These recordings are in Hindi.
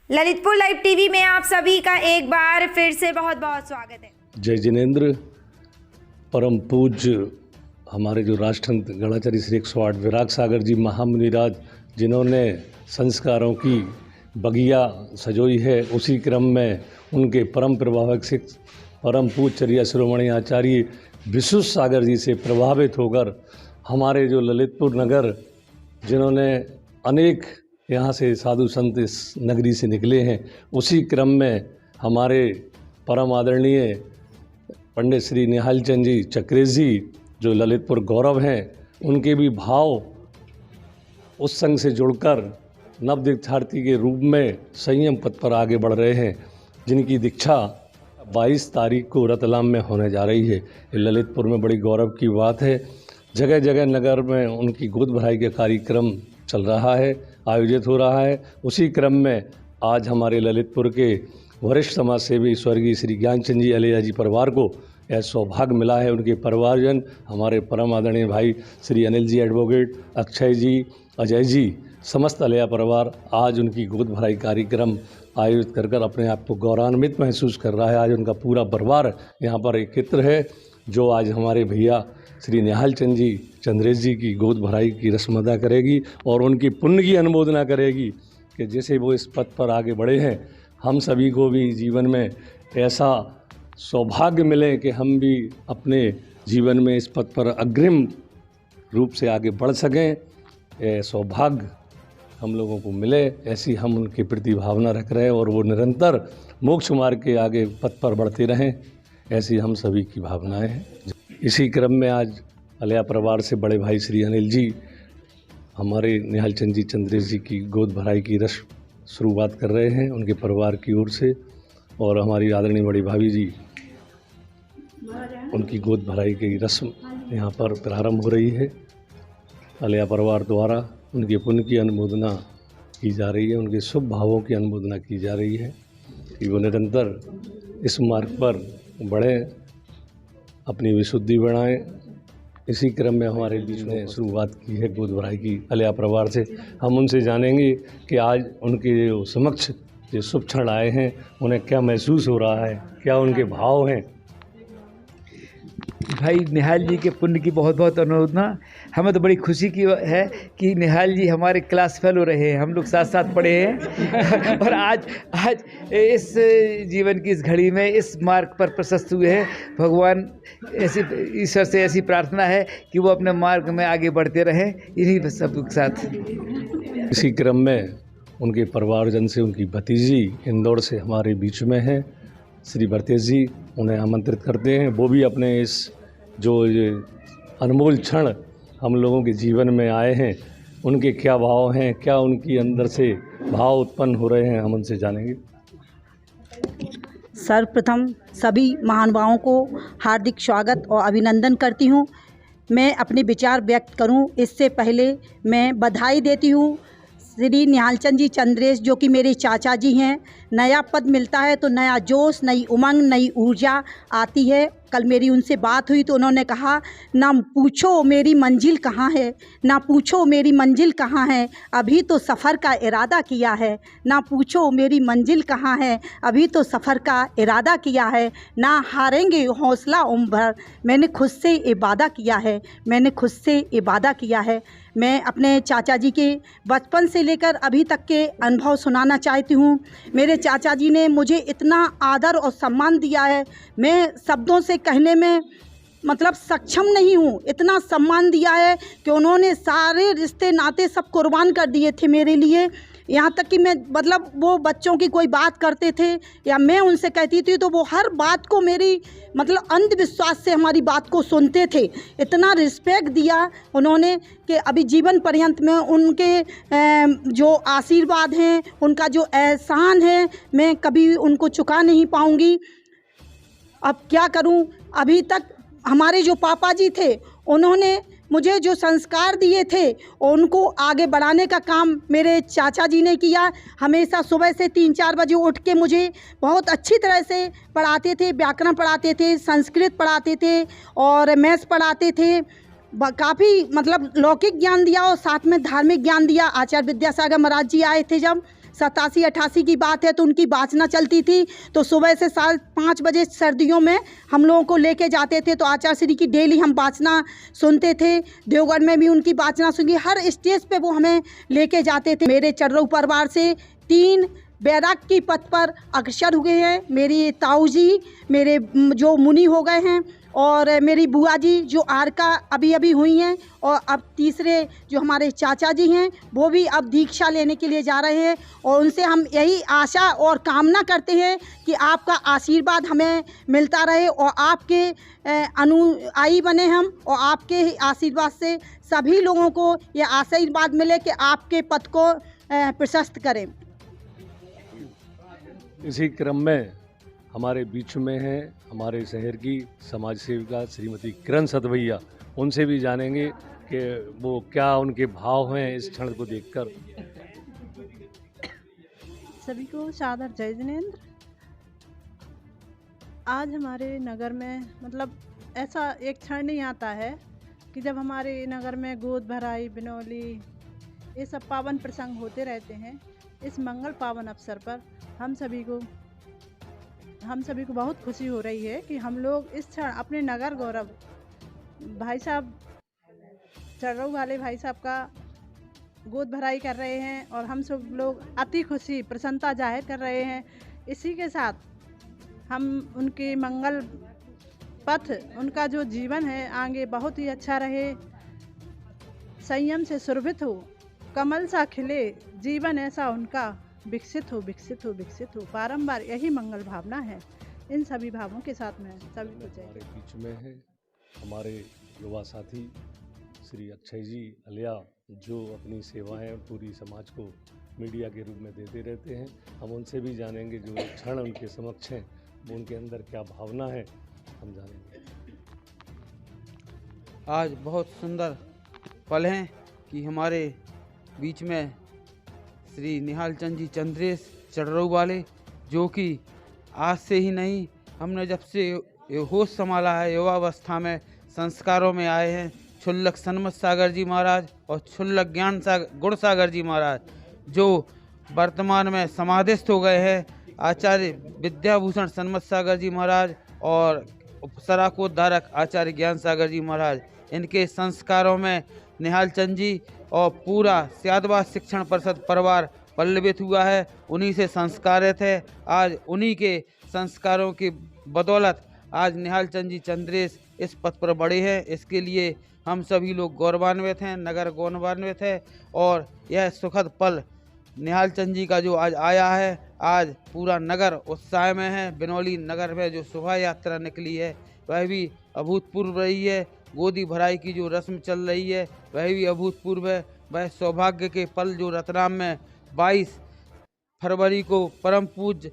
ललितपुर लाइव टीवी में आप सभी का एक बार फिर से बहुत बहुत स्वागत है। जय जिनेंद्र। परम पूज्य हमारे जो राष्ट्रसंत गणाचार्य श्री 108 विराग सागर जी महामुनिराज, जिन्होंने संस्कारों की बगिया सजोई है, उसी क्रम में उनके परम प्रभावक सिख परम पूज्य चर्या शिरोमणि आचार्य विश्व सागर जी से प्रभावित होकर हमारे जो ललितपुर नगर, जिन्होंने अनेक यहाँ से साधु संत इस नगरी से निकले हैं, उसी क्रम में हमारे परम आदरणीय पंडित श्री निहाल चंद जी चक्रेश जी, जो ललितपुर गौरव हैं, उनके भी भाव उस संघ से जुड़कर नव दीक्षार्थी के रूप में संयम पथ पर आगे बढ़ रहे हैं, जिनकी दीक्षा 22 तारीख को रतलाम में होने जा रही है। ये ललितपुर में बड़ी गौरव की बात है। जगह जगह नगर में उनकी गोद भराई का कार्यक्रम चल रहा है, आयोजित हो रहा है। उसी क्रम में आज हमारे ललितपुर के वरिष्ठ समाज सेवी स्वर्गीय श्री ज्ञानचंद जी अलिया जी परिवार को यह सौभाग्य मिला है। उनके परिवारजन, हमारे परम आदरणीय भाई श्री अनिल जी एडवोकेट, अक्षय जी, अजय जी, समस्त अलिया परिवार आज उनकी गोद भराई कार्यक्रम आयोजित कर अपने आप को गौरवान्वित महसूस कर रहा है। आज उनका पूरा परिवार यहाँ पर एकत्र है, जो आज हमारे भैया श्री निहाल चंद जी चंद्रेश जी की गोद भराई की रस्म अदा करेगी और उनकी पुण्य की अनुमोदना करेगी कि जैसे वो इस पथ पर आगे बढ़े हैं, हम सभी को भी जीवन में ऐसा सौभाग्य मिले कि हम भी अपने जीवन में इस पथ पर अग्रिम रूप से आगे बढ़ सकें। ये सौभाग्य हम लोगों को मिले, ऐसी हम उनके प्रति भावना रख रहे हैं और वो निरंतर मोक्ष मार्ग के आगे पथ पर बढ़ते रहें, ऐसी हम सभी की भावनाएं हैं। इसी क्रम में आज अलिया परिवार से बड़े भाई श्री अनिल जी हमारे निहाल चंद जी चंद्रेश जी की गोद भराई की रस्म शुरुआत कर रहे हैं उनके परिवार की ओर से, और हमारी आदरणीय बड़ी भाभी जी, उनकी गोद भराई की रस्म यहाँ पर प्रारंभ हो रही है। अलिया परिवार द्वारा उनके पुण्य की अनुमोदना की जा रही है, उनके शुभ भावों की अनुमोदना की जा रही है कि वो निरंतर इस मार्ग पर बढ़ें, अपनी विशुद्धि बढ़ाएं। इसी क्रम में हमारे बीच में शुरुआत की है गोद भराई की अलिया परिवार से। हम उनसे जानेंगे कि आज उनके जो समक्ष जो शुभ क्षण आए हैं, उन्हें क्या महसूस हो रहा है, क्या उनके भाव हैं। भाई निहाल जी के पुण्य की बहुत बहुत अनुमोदना। हमें तो बड़ी खुशी की है कि निहाल जी हमारे क्लास फेलो रहे हैं, हम लोग साथ साथ पढ़े हैं और आज इस जीवन की इस घड़ी में इस मार्ग पर प्रशस्त हुए हैं। भगवान ऐसी ईश्वर से ऐसी प्रार्थना है कि वो अपने मार्ग में आगे बढ़ते रहें, इन्हीं सब के साथ। इसी क्रम में उनके परिवारजन से उनकी भतीजी इंदौर से हमारे बीच में है, श्री भरतेश जी, उन्हें आमंत्रित करते हैं। वो भी अपने इस जो ये अनमोल क्षण हम लोगों के जीवन में आए हैं, उनके क्या भाव हैं, क्या उनकी अंदर से भाव उत्पन्न हो रहे हैं, हम उनसे जानेंगे। सर्वप्रथम सभी महानुभावों को हार्दिक स्वागत और अभिनंदन करती हूँ। मैं अपने विचार व्यक्त करूँ इससे पहले मैं बधाई देती हूँ श्री निहाल चंद जी चंद्रेश, जो कि मेरे चाचा जी हैं। नया पद मिलता है तो नया जोश, नई उमंग, नई ऊर्जा आती है। कल मेरी उनसे बात हुई तो उन्होंने कहा, ना पूछो मेरी मंजिल कहाँ है, ना पूछो मेरी मंजिल कहाँ है, अभी तो सफ़र का इरादा किया है। ना पूछो मेरी मंजिल कहाँ है, अभी तो सफ़र का इरादा किया है। ना हारेंगे हौसला उम्र भर, मैंने खुद से इबादा किया है, मैंने खुद से इबादा किया है। मैं अपने चाचा जी के बचपन से लेकर अभी तक के अनुभव सुनाना चाहती हूँ। मेरे चाचा जी ने मुझे इतना आदर और सम्मान दिया है, मैं शब्दों से कहने में मतलब सक्षम नहीं हूँ। इतना सम्मान दिया है कि उन्होंने सारे रिश्ते नाते सब कुर्बान कर दिए थे मेरे लिए। यहाँ तक कि मैं मतलब वो बच्चों की कोई बात करते थे या मैं उनसे कहती थी तो वो हर बात को मेरी मतलब अंधविश्वास से हमारी बात को सुनते थे। इतना रिस्पेक्ट दिया उन्होंने कि अभी जीवन पर्यंत में उनके जो आशीर्वाद हैं, उनका जो एहसान है, मैं कभी उनको चुका नहीं पाऊँगी। अब क्या करूं, अभी तक हमारे जो पापा जी थे, उन्होंने मुझे जो संस्कार दिए थे उनको आगे बढ़ाने का काम मेरे चाचा जी ने किया। हमेशा सुबह से 3-4 बजे उठ के मुझे बहुत अच्छी तरह से पढ़ाते थे, व्याकरण पढ़ाते थे, संस्कृत पढ़ाते थे और मैथ्स पढ़ाते थे। काफ़ी मतलब लौकिक ज्ञान दिया और साथ में धार्मिक ज्ञान दिया। आचार्य विद्यासागर महाराज जी आए थे जब, 87-88 की बात है तो उनकी वाचना चलती थी। तो सुबह से 5 बजे सर्दियों में हम लोगों को लेके जाते थे, तो आचार्य श्री की डेली हम वाचना सुनते थे। देवगढ़ में भी उनकी वाचना सुनी, हर स्टेज पे वो हमें लेके जाते थे। मेरे चर्रऊ परिवार से 3 बैराग की पद पर अग्रसर हुए हैं। मेरी ताऊ जी मेरे जो मुनि हो गए हैं, और मेरी बुआ जी जो आरका अभी हुई हैं, और अब तीसरे जो हमारे चाचा जी हैं वो भी अब दीक्षा लेने के लिए जा रहे हैं। और उनसे हम यही आशा और कामना करते हैं कि आपका आशीर्वाद हमें मिलता रहे और आपके अनुयायी बने हम, और आपके आशीर्वाद से सभी लोगों को ये आशीर्वाद मिले कि आपके पद को प्रशस्त करें। इसी क्रम में हमारे बीच में हैं हमारे शहर की समाज सेविका श्रीमती किरण सतवैया। उनसे भी जानेंगे कि वो क्या उनके भाव हैं इस क्षण को देखकर। सभी को सादर जय जिनेंद्र। आज हमारे नगर में मतलब ऐसा एक क्षण नहीं आता है कि जब हमारे नगर में गोद भराई, बिनौली, ये सब पावन प्रसंग होते रहते हैं। इस मंगल पावन अवसर पर हम सभी को बहुत खुशी हो रही है कि हम लोग इस क्षण अपने नगर गौरव भाई साहब चर्रऊ वाले भाई साहब का गोद भराई कर रहे हैं, और हम सब लोग अति खुशी प्रसन्नता जाहिर कर रहे हैं। इसी के साथ हम उनके मंगल पथ, उनका जो जीवन है आगे बहुत ही अच्छा रहे, संयम से सुरभित हो, कमल सा खिले, जीवन ऐसा उनका विकसित हो, विकसित हो, विकसित हो। बारंबार यही मंगल भावना है। इन सभी भावों के साथ में सभी को हमारे बीच में है हमारे युवा साथी श्री अक्षय जी अलिया, जो अपनी सेवाएं पूरी समाज को मीडिया के रूप में देते रहते हैं। हम उनसे भी जानेंगे जो क्षण उनके समक्ष हैं वो उनके अंदर क्या भावना है, हम जानेंगे। आज बहुत सुंदर पल हैं कि हमारे बीच में श्री निहाल चंद जी चंद्रेश चर्रऊ वाले, जो कि आज से ही नहीं, हमने जब से होश संभाला है युवावस्था में संस्कारों में आए हैं। क्षुल्लक सन्मत सागर जी महाराज और क्षुल्लक गुण सागर जी महाराज, जो वर्तमान में समाधिस्थ हो गए हैं। आचार्य विद्याभूषण सन्मत सागर जी महाराज और सराकोद्धारक आचार्य ज्ञान सागर जी महाराज, इनके संस्कारों में निहाल चंद जी और पूरा स्यादवाद शिक्षण परिषद परिवार पल्लवित हुआ है, उन्हीं से संस्कारित है। आज उन्हीं के संस्कारों की बदौलत आज निहाल चंद जी चंद्रेश इस पद पर बढ़े हैं। इसके लिए हम सभी लोग गौरवान्वित हैं, नगर गौरवान्वित है। और यह सुखद पल निहाल चंद जी का जो आज आया है, आज पूरा नगर उत्साह में है। बिनौली नगर में जो शोभा यात्रा निकली है वह भी अभूतपूर्व रही है। गोदी भराई की जो रस्म चल रही है वह भी अभूतपूर्व है। वह सौभाग्य के पल जो रतलाम में 22 फरवरी को परम पूज्य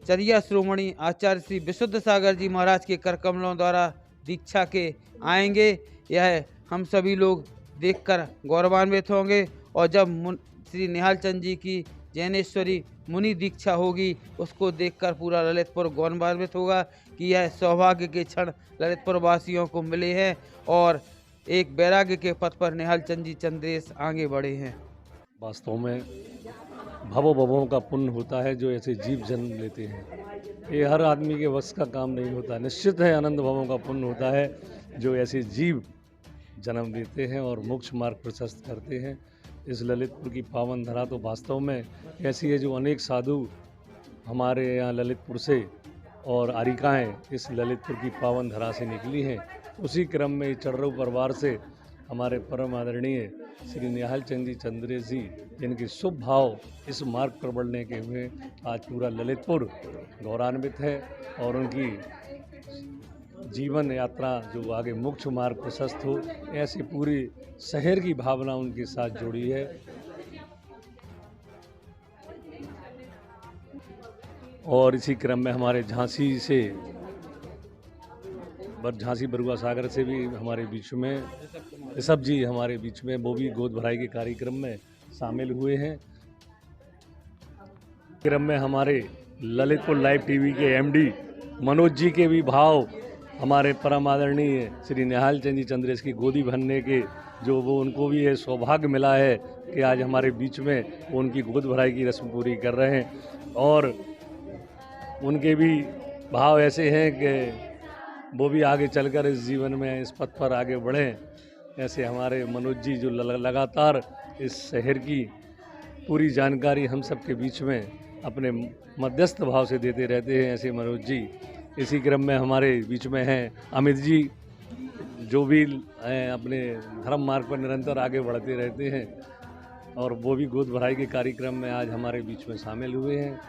चरिया श्रोमणी आचार्य श्री विशुद्ध सागर जी महाराज के कर कमलों द्वारा दीक्षा के आएंगे, यह हम सभी लोग देखकर गौरवान्वित होंगे। और जब श्री निहाल चंद जी की जैनेश्वरी मुनि दीक्षा होगी, उसको देखकर पूरा ललितपुर गौरवान्वित होगा कि यह सौभाग्य के क्षण ललितपुर वासियों को मिले हैं और एक वैराग्य के पथ पर निहाल चंद जी चंद्रेश आगे बढ़े हैं। वास्तव में भवों का पुण्य होता है जो ऐसे जीव जन्म लेते हैं। ये हर आदमी के वश का काम नहीं होता। निश्चित है आनंद भवों का पुण्य होता है जो ऐसे जीव जन्म लेते हैं और मोक्ष मार्ग प्रशस्त करते हैं। इस ललितपुर की पावन धरा तो वास्तव में ऐसी है जो अनेक साधु हमारे यहाँ ललितपुर से और आरिकाएँ इस ललितपुर की पावन धरा से निकली हैं। उसी क्रम में चर्रऊ परिवार से हमारे परम आदरणीय श्री निहाल चंद जी चंद्रेश जी, जिनके शुभ भाव इस मार्ग पर बढ़ने के हुए आज पूरा ललितपुर गौरवान्वित है और उनकी जीवन यात्रा जो आगे मोक्ष मार्ग प्रशस्त हो, ऐसी पूरी शहर की भावना उनके साथ जुड़ी है। और इसी क्रम में हमारे झांसी बरुआ सागर से भी हमारे बीच में ऋषभ जी हमारे बीच में, वो भी गोद भराई के कार्यक्रम में शामिल हुए हैं। क्रम में हमारे ललितपुर लाइव टीवी के एमडी मनोज जी के भी भाव हमारे परम आदरणीय श्री निहाल चंद जी चंद्रेश की गोदी भरने के जो वो उनको भी ये सौभाग्य मिला है कि आज हमारे बीच में वो उनकी गोद भराई की रस्म पूरी कर रहे हैं। और उनके भी भाव ऐसे हैं कि वो भी आगे चलकर इस जीवन में इस पथ पर आगे बढ़ें। ऐसे हमारे मनोज जी जो लगातार इस शहर की पूरी जानकारी हम सबके बीच में अपने मध्यस्थ भाव से देते रहते हैं। ऐसे मनोज जी इसी क्रम में हमारे बीच में हैं अमित जी, जो भी हैं अपने धर्म मार्ग पर निरंतर आगे बढ़ते रहते हैं और वो भी गोद भराई के कार्यक्रम में आज हमारे बीच में शामिल हुए हैं।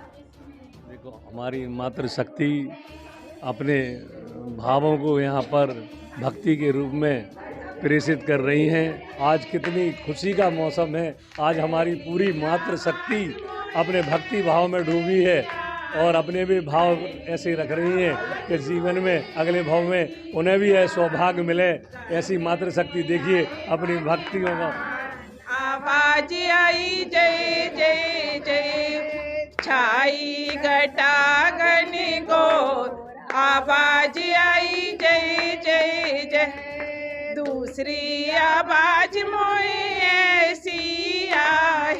देखो हमारी मातृशक्ति अपने भावों को यहाँ पर भक्ति के रूप में प्रेषित कर रही हैं। आज कितनी खुशी का मौसम है, आज हमारी पूरी मातृशक्ति अपने भक्ति भाव में डूबी है और अपने भी भाव ऐसे रख रही हैं कि जीवन में अगले भाव में उन्हें भी यह सौभाग्य मिले। ऐसी मातृशक्ति देखिए अपनी भक्तियों का। आवाज आई जय जय जय, छाई घटा गनी गोर। आवाज आई जय जय जय, दूसरी आवाज मोए ऐसी आई,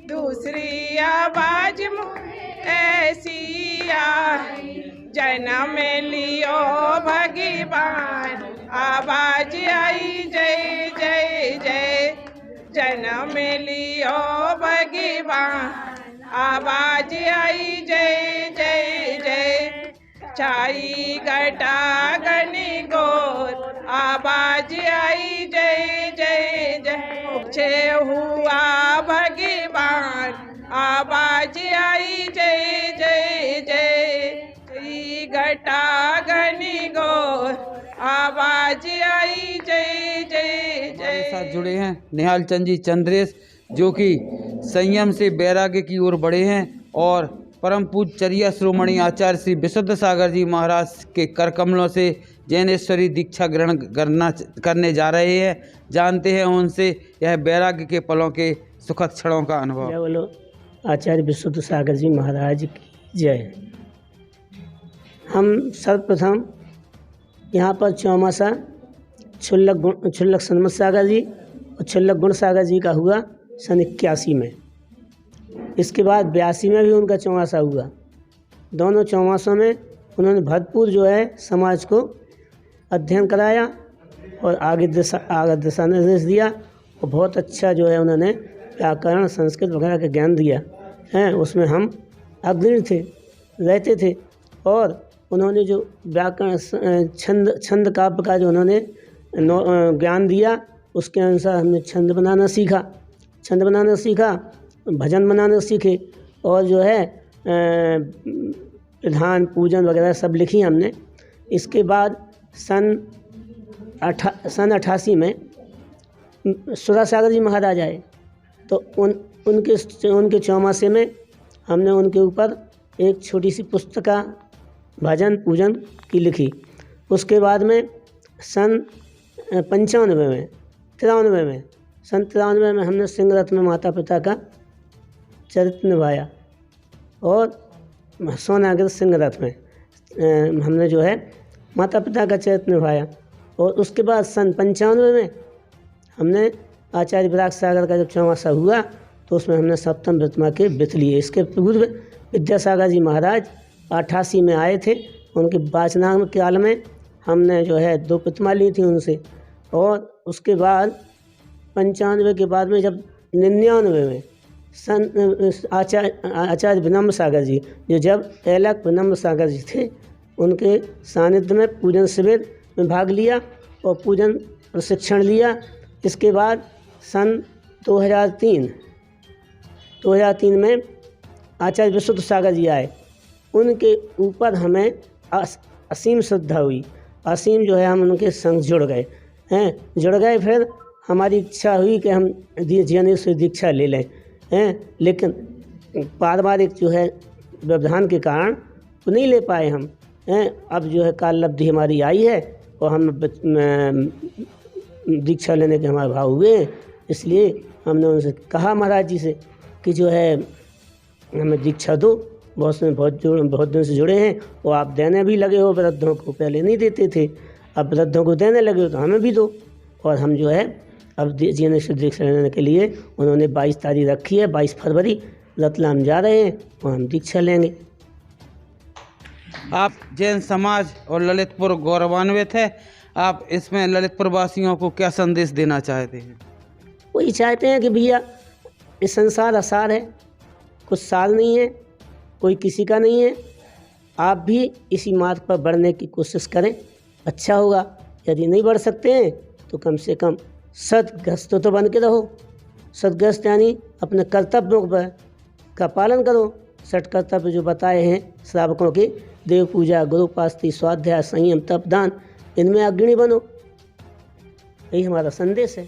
दूसरी आवाज मोए ऐसी आई, जन्म लियो भगवान। आवाज आई जय जय जय, जन्म लियो भगवान। आवाज आई जय जय जय, छाई घटा गनी गोर। आवाज आई जय जय जय, छे हुआ भगवान। आवाज आई जय जय जय, घटा गनी गोर। आवाज आई जय जय जय। साथ जुड़े हैं निहाल चंद जी चंद्रेश, जो कि संयम से वैराग्य की ओर बढ़े हैं और परम पूज्य चरिया श्रोमणी आचार्य श्री विशुद्ध सागर जी महाराज के कर कमलों से जैनेश्वरी दीक्षा ग्रहण करने जा रहे हैं। जानते हैं उनसे यह वैराग्य के पलों के सुखद क्षणों का अनुभव। जय बोलो आचार्य विशुद्ध सागर जी महाराज की जय। हम सर्वप्रथम यहाँ पर चौमासा क्षुल्लक सन्मत सागर जी और क्षुल्लक गुण सागर जी का हुआ सन 81 में। इसके बाद 82 में भी उनका चौमासा हुआ। दोनों चौमासों में उन्होंने भरपूर जो है समाज को अध्ययन कराया और आगे दिशा निर्देश दिया और बहुत अच्छा जो है उन्होंने व्याकरण संस्कृत वगैरह का ज्ञान दिया है। उसमें हम अग्रणी थे, रहते थे। और उन्होंने जो व्याकरण छंद काव्य का जो उन्होंने ज्ञान दिया, उसके अनुसार हमने छंद बनाना सीखा, भजन बनाना सीखे और जो है विधान पूजन वगैरह सब लिखी हमने। इसके बाद सन 88 में सुधा सागर जी महाराज आए तो उनके चौमासे में हमने उनके ऊपर एक छोटी सी पुस्तिका भजन पूजन की लिखी। उसके बाद में सन 93 में हमने सिंहरथ में माता पिता का चरित्र निभाया और सोनागर सिंहरथ में हमने जो है माता पिता का चरित्र निभाया। और उसके बाद सन 95 में हमने आचार्य विराग सागर का जब चौमासा हुआ तो उसमें हमने सप्तम प्रतिमा के वित्त लिए। इसके पूर्व विद्यासागर जी महाराज 88 में आए थे, उनके वाचनाम काल में हमने जो है 2 प्रतिमा ली थी उनसे। और उसके बाद 95 के बाद में जब 99 में आचार्य विनम्र सागर जी जो जब ऐलक विनम्र सागर जी थे, उनके सानिध्य में पूजन शिविर में भाग लिया और पूजन प्रशिक्षण लिया। इसके बाद सन 2003 में आचार्य विशुद्ध सागर जी आए, उनके ऊपर हमें असीम श्रद्धा हुई, असीम जो है हम उनके संग जुड़ गए। फिर हमारी इच्छा हुई कि हम ज्ञानेश्वरी दीक्षा ले लें लेकिन पारिवारिक जो है व्यवधान के कारण तो नहीं ले पाए हम अब जो है काल लब्धि हमारी आई है और हम दीक्षा लेने के हमारे भाव हुए, इसलिए हमने उनसे कहा महाराज जी से कि जो है हमें दीक्षा दो। बहुत दिन से जुड़े हैं और आप देने भी लगे हो वृद्धों को, पहले नहीं देते थे, अब वृद्धों को देने लगे हो तो हमें भी दो। और हम जो है अब जीने से दीक्षा लेने के लिए उन्होंने 22 तारीख रखी है, 22 फरवरी रतलाम जा रहे हैं और हम दीक्षा लेंगे। आप जैन समाज और ललितपुर गौरवान्वित है, आप इसमें ललितपुर वासियों को क्या संदेश देना चाहते हैं? वही चाहते हैं कि भैया ये संसार असार है, कुछ साल नहीं है, कोई किसी का नहीं है, आप भी इसी मार्ग पर बढ़ने की कोशिश करें, अच्छा होगा। यदि नहीं बढ़ सकते हैं तो कम से कम सदग्रस्त तो बन के रहो। सदग्रस्त यानी अपने कर्तव्यों का पालन करो। 6 कर्तव्य जो बताए हैं श्रावकों के, देव पूजा, गुरु उपासना, स्वाध्याय, संयम, तप, दान, इनमें अग्रणी बनो। यही हमारा संदेश है।